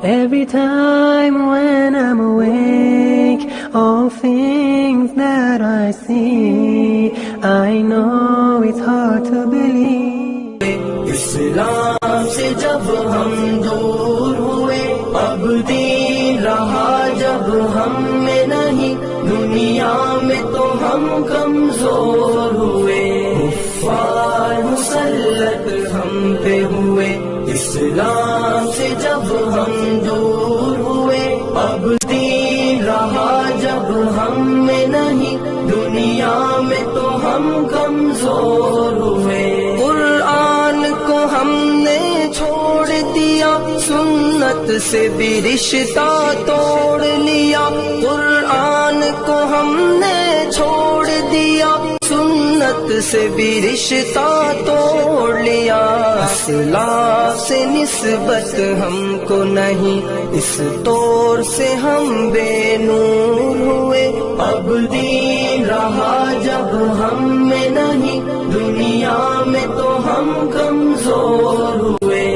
Every time when I'm awake, all things that I see, I know it's hard to believe. اسلام سے جب ہم دور ہوئے، اب دین رہا جب ہم میں نہیں، دنیا میں تو ہم کمزور ہوئے، کفار مسلط ہم پہ ہوئے، اسلام سے جب ہم دور ہوئے، اب دین رہا جب ہم میں نہیں، دنیا میں تو ہم کمزور ہوئے، قرآن کو ہم نے چھوڑ دیا، سنت سے بھی رشتہ توڑ لیا، قرآن کو ہم نے چھوڑ دیا، سنت سے بھی رشتہ توڑ لیا، اصلاح سے نسبت ہم کو نہیں، اس طور سے ہم بے نور ہوئے، اب دین رہا جب ہم میں نہیں، دنیا میں تو ہم کمزور ہوئے،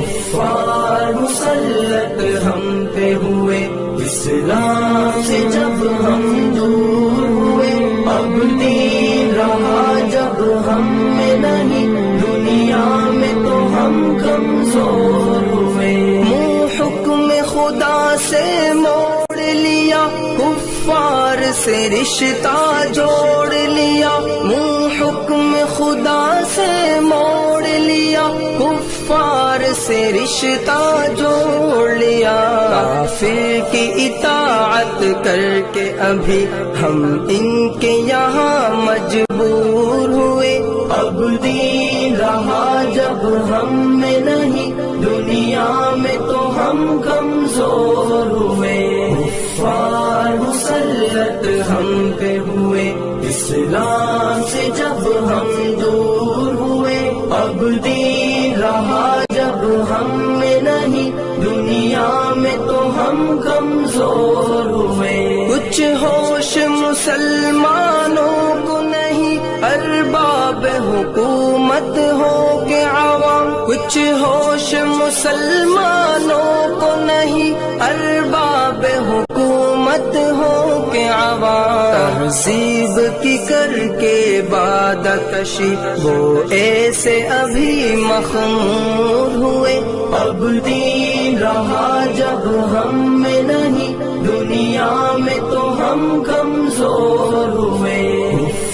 کفار مسلط ہم پہ ہوئے، اسلام سے جب ہم دور ہوئے، اب دین رہا جب ہم میں نہیں، دنیا میں تو ہم کمزور ہوئے، منہ حکم خدا سے موڑ لیا، کفار سے رشتہ جوڑ لیا، منہ حکم خدا سے موڑ لیا، کفار سے رشتہ جوڑ لیا، کافر کی اطاعت کر کے ابھی ہم ان کے یہاں مجبور ہوئے، اب دین رہا جب ہم میں نہیں، دنیا میں تو ہم کمزور ہوئے، کفار مسلط ہم پہ ہوئے، اسلام سے جب ہم دور ہوئے، اب دین رہا جب ہم میں نہیں، دنیا میں تو ہم کمزور ہوئے، کچھ ہوش مسلمانوں کو نہیں، ارباب حکومت ہو کے عوام، کچھ ہوش مسلمانوں کو نہیں، ارباب حکومت ہو کے عوام، تہذیب کی کر کے بادہ کشی وہ ایسے ابھی مخمور ہوئے، اب دین رہا جب ہم میں نہیں، دنیا میں تو ہم کمزور ہوئے،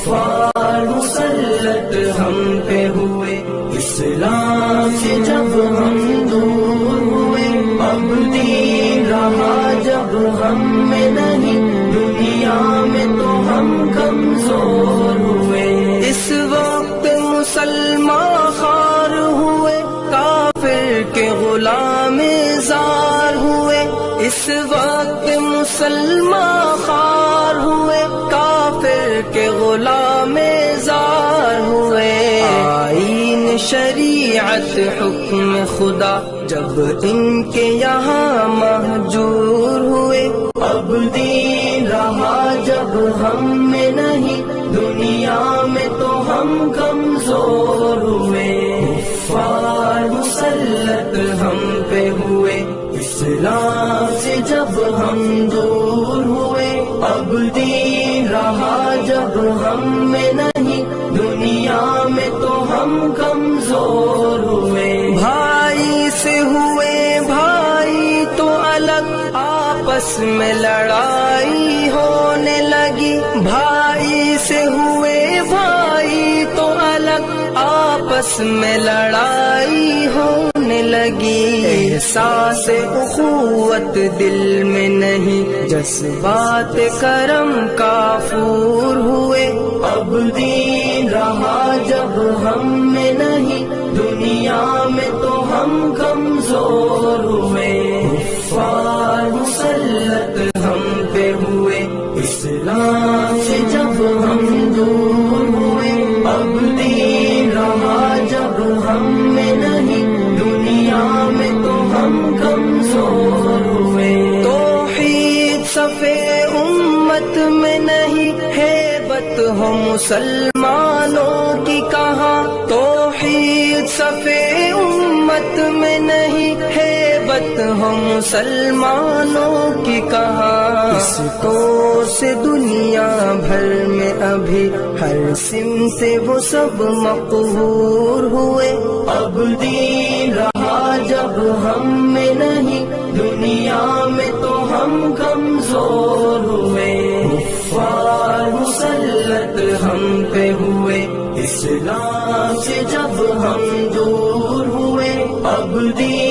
کفار مسلط ہم پہ ہوئے، اسلام سے جب ہم دور ہوئے، اب دین رہا جب ہم میں نہیں، دنیا میں تو ہم کمزور ہوئے، اس وقت مسلمان خوار ہوئے، کافر کے غلام زار ہوئے، اس وقت مسلمان خوار ہوئے، کافر کے غلام زار ہوئے، آئین شریعت حکم خدا جب ان کے یہاں مہجور ہوئے، اب دین رہا جب ہم میں نہیں، دنیا میں تو ہم کمزور ہوئے، کفار مسلط ہم پہ ہوئے، اسلام سے جب ہم دور ہوئے، اب دین رہا جب ہم میں نہیں، دنیا میں تو ہم کمزور ہوئے، بھائی سے ہوئے بھائی تو الگ، آپس میں لڑائی ہونے لگی، بھائی سے ہوئے بھائی تو الگ، آپس میں لڑائی ہونے لگی، احساس اخوت دل میں نہیں، جذبات کرم کافور ہوئے، اب دین رہا جب ہم میں نہیں، دنیا میں تو ہم کمزور ہوئے، کفار مسلط ہم پہ ہوئے، اسلام سے جب ہم دور ہوئے، اب دین رہا جب ہم میں نہیں، دنیا میں تو ہم کمزور ہوئے، توحید صفے امت میں نہیں، ہیبت ہو مسلمانوں کی کہاں، توحید صفے امت میں نہیں، ہیبت غیبت ہو مسلمانوں کی کہاں، اس کو سے دنیا بھر میں ابھی ہر سم سے وہ سب مقہور ہوئے، اب دین رہا جب ہم میں نہیں، دنیا میں تو ہم کمزور ہوئے، کفار مسلط ہم پہ ہوئے، اسلام سے جب ہم دور ہوئے، اب دین